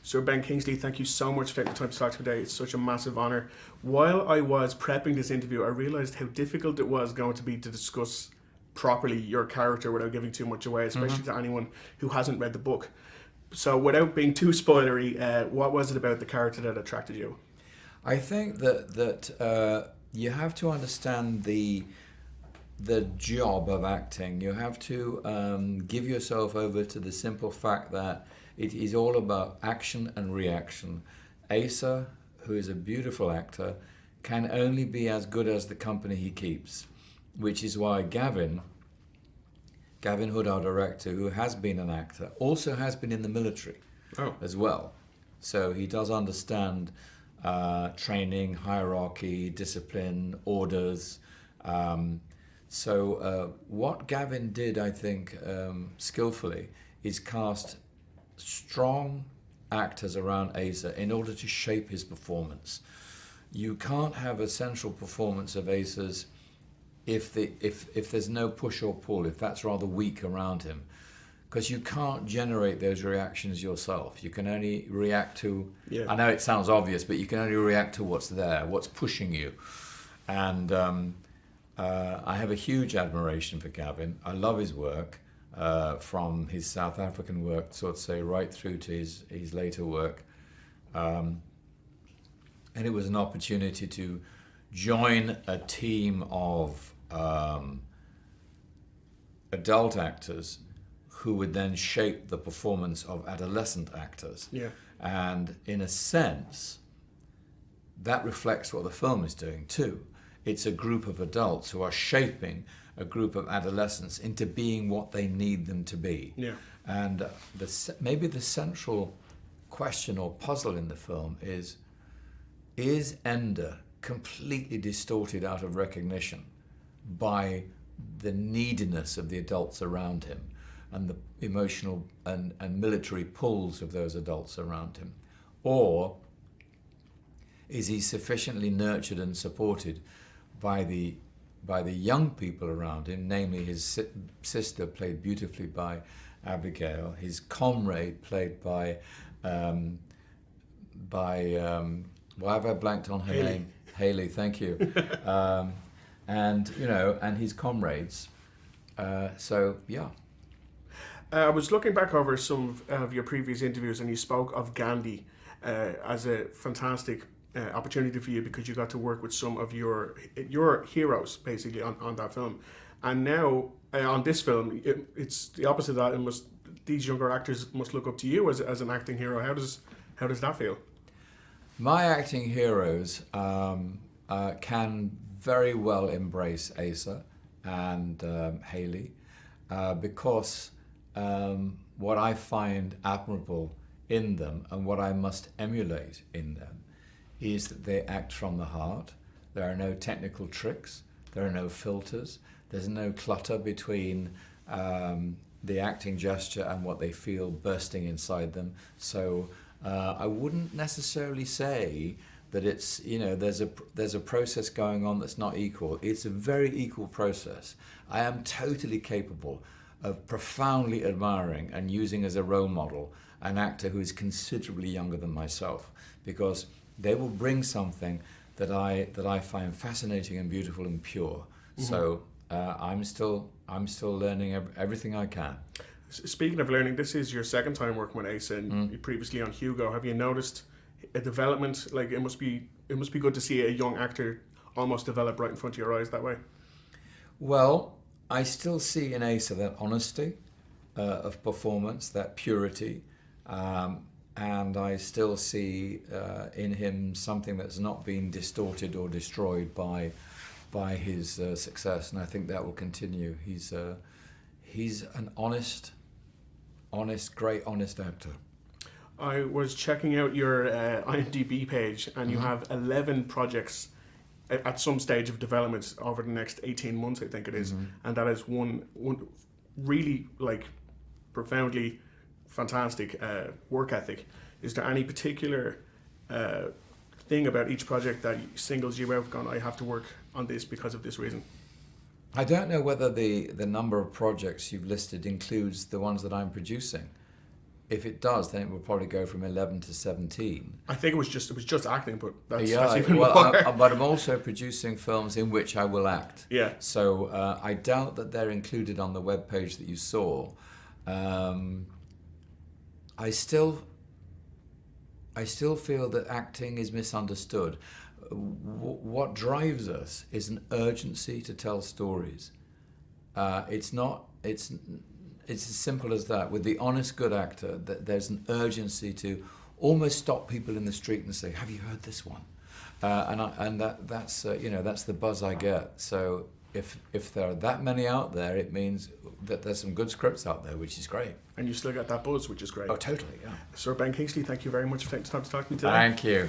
Sir Ben Kingsley, thank you so much for taking the time to talk today. It's such a massive honour. While I was prepping this interview, I realised how difficult it was going to be to discuss properly your character without giving too much away, especially to anyone who hasn't read the book. So without being too spoilery, what was it about the character that attracted you? I think that you have to understand the job of acting. You have to give yourself over to the simple fact that it is all about action and reaction. Asa, who is a beautiful actor, can only be as good as the company he keeps, which is why Gavin Hood, our director, who has been an actor, also has been in the military as well. So he does understand training, hierarchy, discipline, orders. So what Gavin did, I think, skillfully, is cast strong actors around Asa in order to shape his performance. You can't have a central performance of Asa's if there's no push or pull, if that's rather weak around him, because you can't generate those reactions yourself. You can only react to, I know it sounds obvious, but you can only react to what's there, what's pushing you. And I have a huge admiration for Gavin. I love his work, from his South African work, so to say, right through to his later work. And it was an opportunity to join a team of adult actors who would then shape the performance of adolescent actors. Yeah. And in a sense, that reflects what the film is doing too. It's a group of adults who are shaping a group of adolescents into being what they need them to be. Yeah. And maybe the central question or puzzle in the film is Ender completely distorted out of recognition by the neediness of the adults around him and the emotional and military pulls of those adults around him? Or is he sufficiently nurtured and supported by the young people around him, namely his sister, played beautifully by Abigail, his comrade, played by why have I blanked on her name? Haley, thank you. And his comrades. So yeah. I was looking back over some of your previous interviews, and you spoke of Gandhi as a fantastic opportunity for you because you got to work with some of your heroes basically on that film. And now on this film, it's the opposite of that. These younger actors must look up to you as an acting hero. How does that feel? My acting heroes can very well embrace Asa and Haley because what I find admirable in them and what I must emulate in them is that they act from the heart. There are no technical tricks, there are no filters, there's no clutter between the acting gesture and what they feel bursting inside them. So I wouldn't necessarily say that it's, there's a process going on that's not equal. It's a very equal process. I am totally capable of profoundly admiring and using as a role model an actor who is considerably younger than myself, because they will bring something that I find fascinating and beautiful and pure. Mm-hmm. So I'm still learning everything I can. Speaking of learning, this is your second time working with Asa, and previously on Hugo. Have you noticed a development? Like it must be good to see a young actor almost develop right in front of your eyes that way. Well, I still see in Asa that honesty of performance, that purity, and I still see in him something that's not been distorted or destroyed by his success, and I think that will continue. He's an honest, great honest actor. I was checking out your IMDb page, and you have 11 projects at some stage of development over the next 18 months, I think it is. And that is one really profoundly fantastic work ethic. Is there any particular thing about each project that singles you out, going, I have to work on this because of this reason? I don't know whether the number of projects you've listed includes the ones that I'm producing. if it does, then it will probably go from 11 to 17. I think it was just acting, but that's Yeah, even well, more. but I'm also producing films in which I will act. Yeah. So I doubt that they're included on the webpage that you saw. I still feel that acting is misunderstood. What drives us is an urgency to tell stories. It's as simple as that. With the honest good actor, there's an urgency to almost stop people in the street and say, "Have you heard this one?" That's the buzz I get. So if there are that many out there, it means that there's some good scripts out there, which is great. And you still got that buzz, which is great. Oh, totally, yeah. Sir Ben Kingsley, thank you very much for taking the time to talk to me today. Thank you.